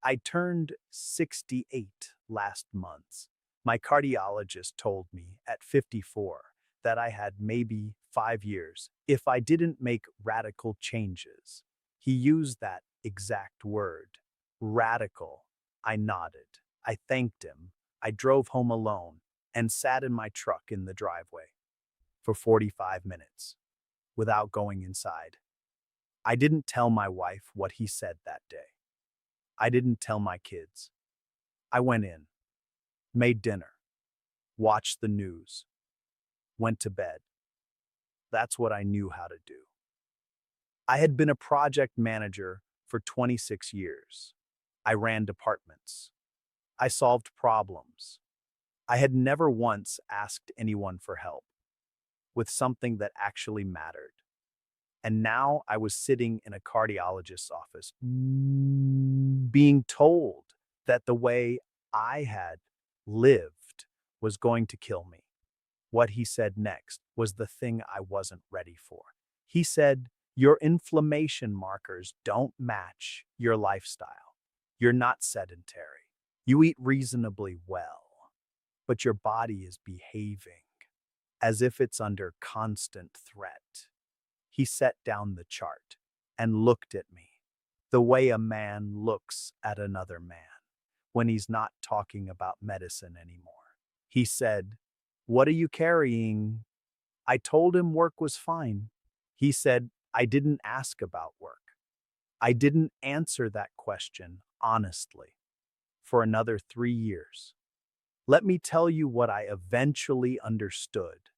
I turned 68 last month. My cardiologist told me at 54 that I had maybe 5 years if I didn't make radical changes. He used that exact word, radical. I nodded. I thanked him. I drove home alone and sat in my truck in the driveway for 45 minutes without going inside. I didn't tell my wife what he said that day. I didn't tell my kids. I went in, made dinner, watched the news, went to bed. That's what I knew how to do. I had been a project manager for 26 years. I ran departments. I solved problems. I had never once asked anyone for help with something that actually mattered. And now I was sitting in a cardiologist's office, being told that the way I had lived was going to kill me. What he said next was the thing I wasn't ready for. He said, "Your inflammation markers don't match your lifestyle. You're not sedentary. You eat reasonably well, but your body is behaving as if it's under constant threat." He set down the chart and looked at me the way a man looks at another man when he's not talking about medicine anymore. He said, "What are you carrying?" I told him work was fine. He said, "I didn't ask about work." I didn't answer that question honestly for another 3 years. Let me tell you what I eventually understood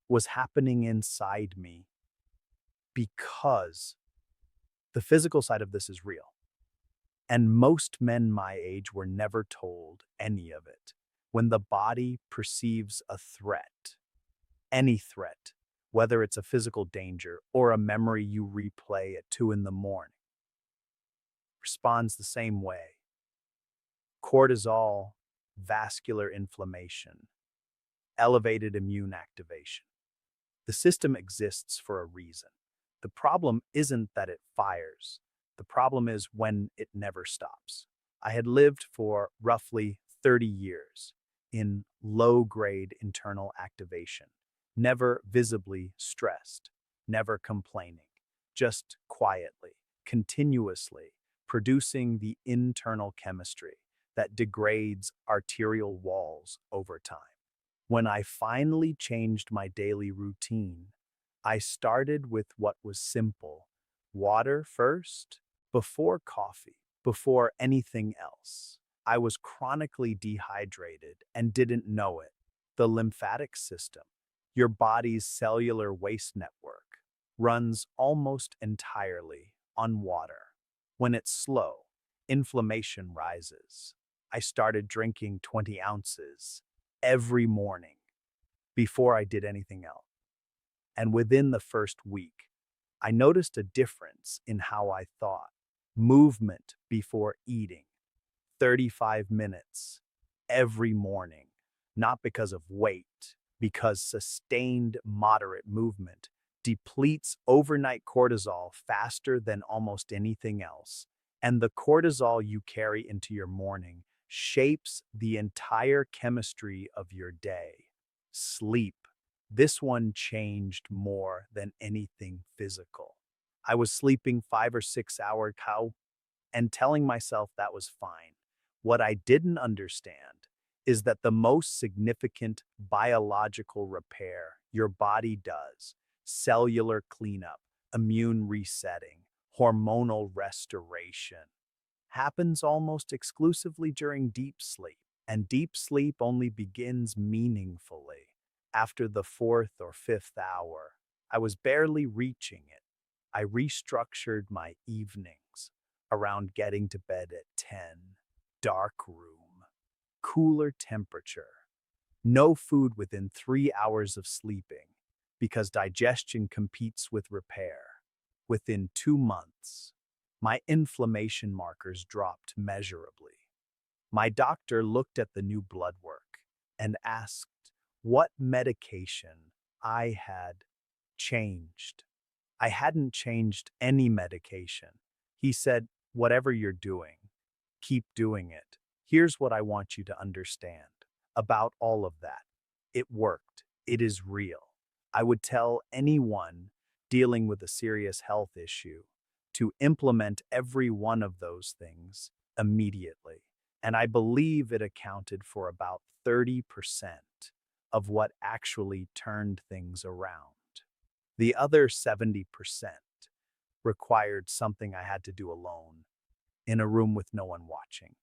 was happening inside me, because the physical side of this is real. And most men my age were never told any of it. When the body perceives a threat, any threat, whether it's a physical danger or a memory you replay at 2 in the morning, responds the same way. Cortisol, vascular inflammation, elevated immune activation. The system exists for a reason. The problem isn't that it fires. The problem is when it never stops. I had lived for roughly 30 years in low-grade internal activation, never visibly stressed, never complaining, just quietly, continuously producing the internal chemistry that degrades arterial walls over time. When I finally changed my daily routine, I started with what was simple: water first, before coffee, before anything else. I was chronically dehydrated and didn't know it. The lymphatic system, your body's cellular waste network, runs almost entirely on water. When it's slow, inflammation rises. I started drinking 20 ounces every morning before I did anything else. And within the first week, I noticed a difference in how I thought. Movement before eating, 35 minutes every morning, not because of weight, because sustained moderate movement depletes overnight cortisol faster than almost anything else. And the cortisol you carry into your morning shapes the entire chemistry of your day. Sleep. This one changed more than anything physical. I was sleeping 5 or 6 hours and telling myself that was fine. What I didn't understand is that the most significant biological repair your body does, cellular cleanup, immune resetting, hormonal restoration, happens almost exclusively during deep sleep. And deep sleep only begins meaningfully after the fourth or fifth hour. I was barely reaching it. I restructured my evenings around getting to bed at 10, dark room, cooler temperature, no food within 3 hours of sleeping, because digestion competes with repair. Within 2 months, my inflammation markers dropped measurably. My doctor looked at the new blood work and asked what medication I had changed. I hadn't changed any medication. He said, "Whatever you're doing, Keep doing it. Here's what I want you to understand about all of that. It worked. It is real. I would tell anyone dealing with a serious health issue to implement every one of those things immediately. And I believe it accounted for about 30% of what actually turned things around. The other 70% required something I had to do alone in a room with no one watching.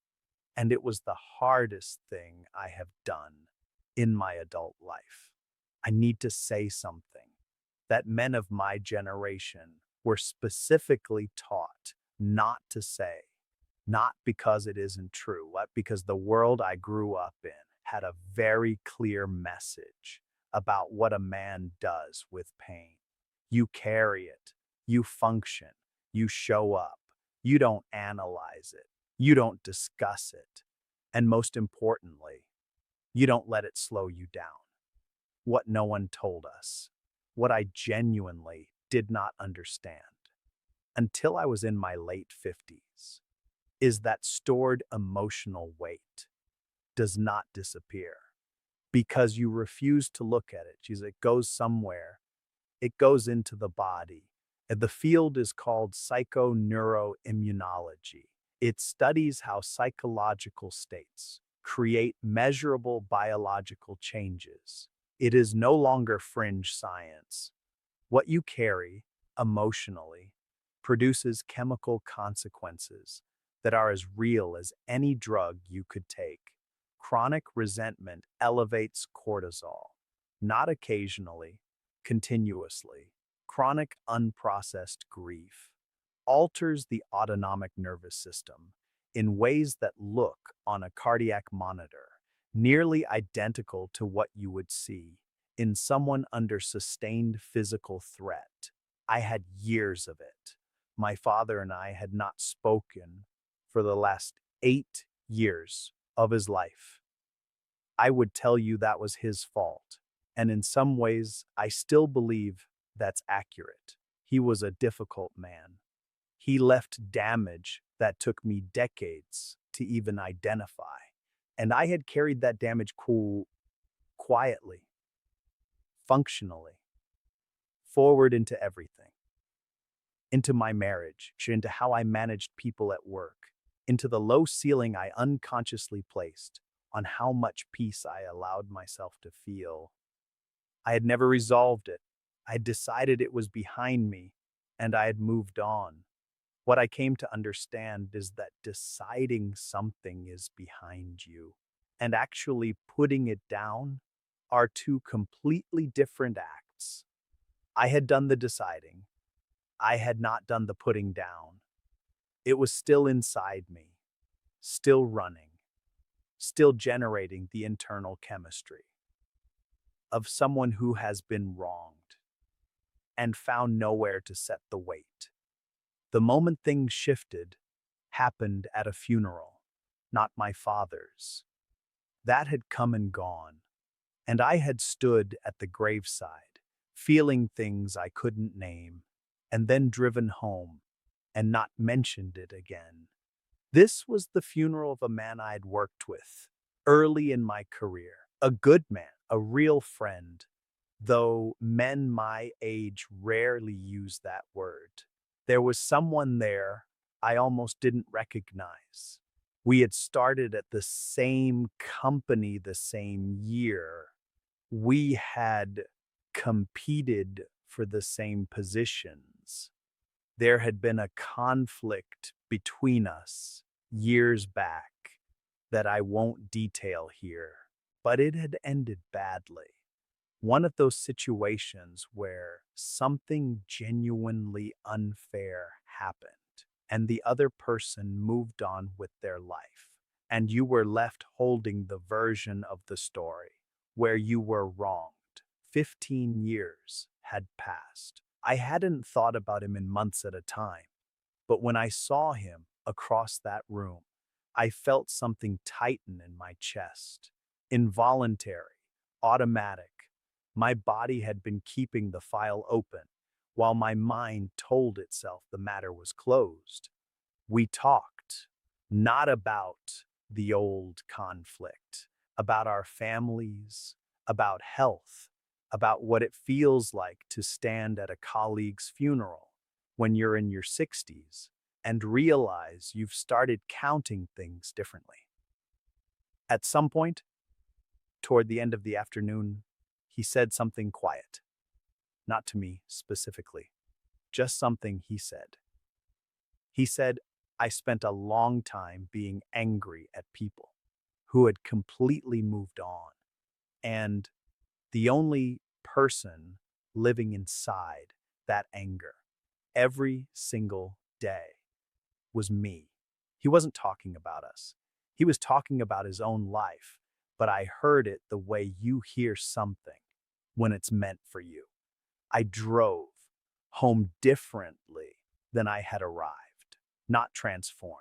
And it was the hardest thing I have done in my adult life. I need to say something that men of my generation were specifically taught not to say, not because it isn't true, but because the world I grew up in had a very clear message about what a man does with pain. You carry it, you function, you show up, you don't analyze it, you don't discuss it, and most importantly, you don't let it slow you down. What no one told us, what I genuinely did not understand until I was in my late 50s, is that stored emotional weight does not disappear because you refuse to look at it. It goes somewhere, it goes into the body. And the field is called psychoneuroimmunology. It studies how psychological states create measurable biological changes. It is no longer fringe science. What you carry emotionally produces chemical consequences that are as real as any drug you could take. Chronic resentment elevates cortisol, not occasionally, continuously. Chronic unprocessed grief alters the autonomic nervous system in ways that look on a cardiac monitor nearly identical to what you would see in someone under sustained physical threat. I had years of it. My father and I had not spoken for the last 8 years of his life. I would tell you that was his fault. And in some ways, I still believe that's accurate. He was a difficult man. He left damage that took me decades to even identify. And I had carried that damage quietly, functionally, forward into everything, into my marriage, into how I managed people at work, into the low ceiling I unconsciously placed on how much peace I allowed myself to feel. I had never resolved it. I had decided it was behind me, and I had moved on. What I came to understand is that deciding something is behind you and actually putting it down are two completely different acts. I had done the deciding. I had not done the putting down. It was still inside me, still running, still generating the internal chemistry of someone who has been wronged and found nowhere to set the weight. The moment things shifted happened at a funeral, not my father's. That had come and gone, and I had stood at the graveside, feeling things I couldn't name, and then driven home and not mentioned it again. This was the funeral of a man I'd worked with early in my career, a good man, a real friend, though men my age rarely use that word. There was someone there I almost didn't recognize. We had started at the same company the same year. We had competed for the same positions. There had been a conflict between us years back that I won't detail here, but it had ended badly. One of those situations where something genuinely unfair happened and the other person moved on with their life, and you were left holding the version of the story where you were wronged. 15 years had passed. I hadn't thought about him in months at a time, but when I saw him across that room, I felt something tighten in my chest. Involuntary, automatic. My body had been keeping the file open, while my mind told itself the matter was closed. We talked. not about the old conflict, about our families, about health, about what it feels like to stand at a colleague's funeral when you're in your 60s and realize you've started counting things differently. At some point, toward the end of the afternoon, he said something quiet, not to me specifically, just something he said. He said, I spent a long time being angry at people who had completely moved on. And the only person living inside that anger every single day was me. He wasn't talking about us. He was talking about his own life, but I heard it the way you hear something when it's meant for you. I drove home differently than I had arrived, not transformed,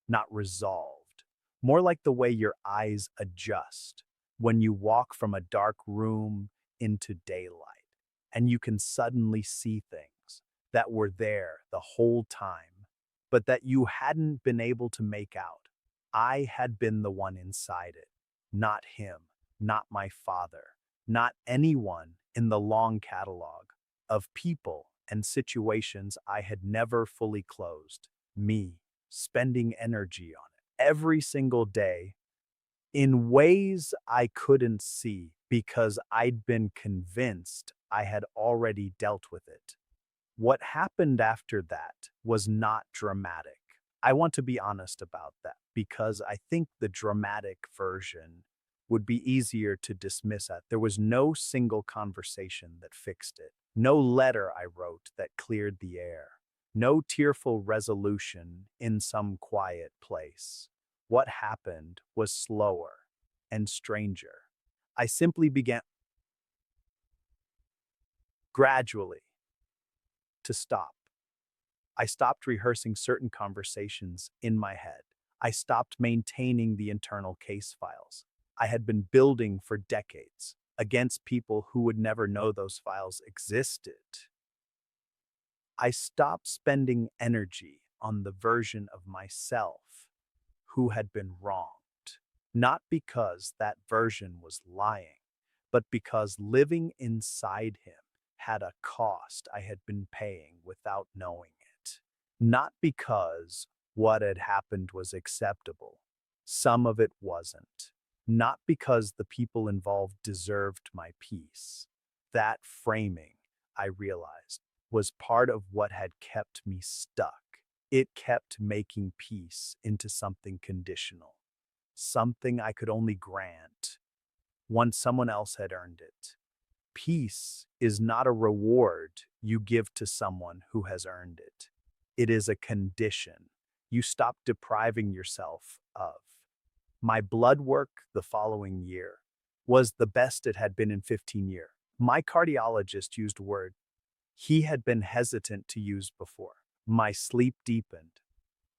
not resolved, more like the way your eyes adjust when you walk from a dark room into daylight and you can suddenly see things that were there the whole time, but that you hadn't been able to make out. I had been the one inside it, not him, not my father, not anyone in the long catalog of people and situations I had never fully closed. Me, spending energy on it every single day in ways I couldn't see because I'd been convinced I had already dealt with it. What happened after that was not dramatic. I want to be honest about that because I think the dramatic version would be easier to dismiss at. There was no single conversation that fixed it, no letter I wrote that cleared the air, no tearful resolution in some quiet place. What happened was slower and stranger. I simply began gradually to stop. I stopped rehearsing certain conversations in my head. I stopped maintaining the internal case files I had been building for decades against people who would never know those files existed. I stopped spending energy on the version of myself who had been wronged, not because that version was lying, but because living inside him had a cost I had been paying without knowing it. Not because what had happened was acceptable. Some of it wasn't. Not because the people involved deserved my peace. That framing, I realized, was part of what had kept me stuck. It kept making peace into something conditional, something I could only grant once someone else had earned it. Peace is not a reward you give to someone who has earned it. It is a condition you stop depriving yourself of. My blood work the following year was the best it had been in 15 years. My cardiologist used a word he had been hesitant to use before. My sleep deepened.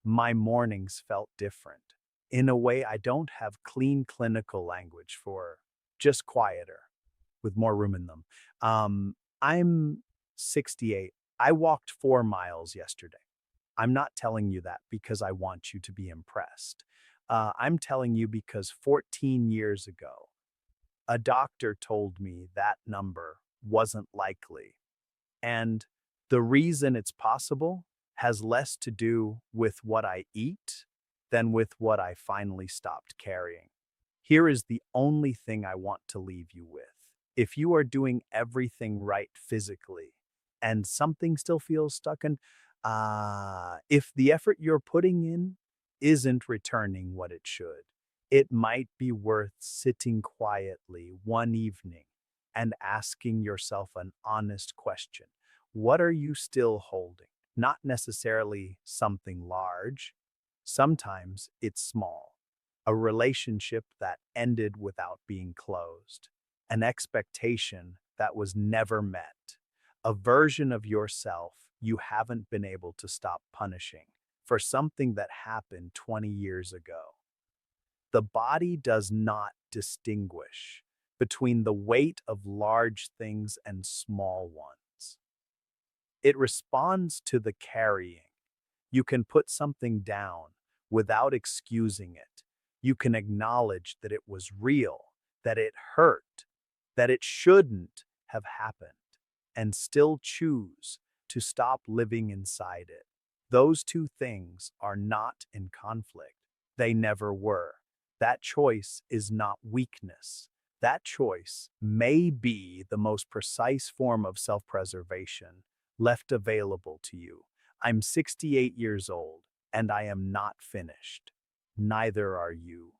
My mornings felt different. In a way I don't have clean clinical language for, just quieter, with more room in them. I'm 68. I walked 4 miles yesterday. I'm not telling you that because I want you to be impressed. I'm telling you because 14 years ago, a doctor told me that number wasn't likely. And the reason it's possible has less to do with what I eat than with what I finally stopped carrying. Here is the only thing I want to leave you with. If you are doing everything right physically and something still feels stuck, and if the effort you're putting in isn't returning what it should, it might be worth sitting quietly one evening and asking yourself an honest question. What are you still holding? Not necessarily something large. Sometimes it's small. A relationship that ended without being closed. An expectation that was never met. A version of yourself you haven't been able to stop punishing for something that happened 20 years ago. The body does not distinguish between the weight of large things and small ones. It responds to the carrying. You can put something down without excusing it. You can acknowledge that it was real, that it hurt, that it shouldn't have happened, and still choose to stop living inside it. Those two things are not in conflict. They never were. That choice is not weakness. That choice may be the most precise form of self-preservation left available to you. I'm 68 years old, and I am not finished. Neither are you.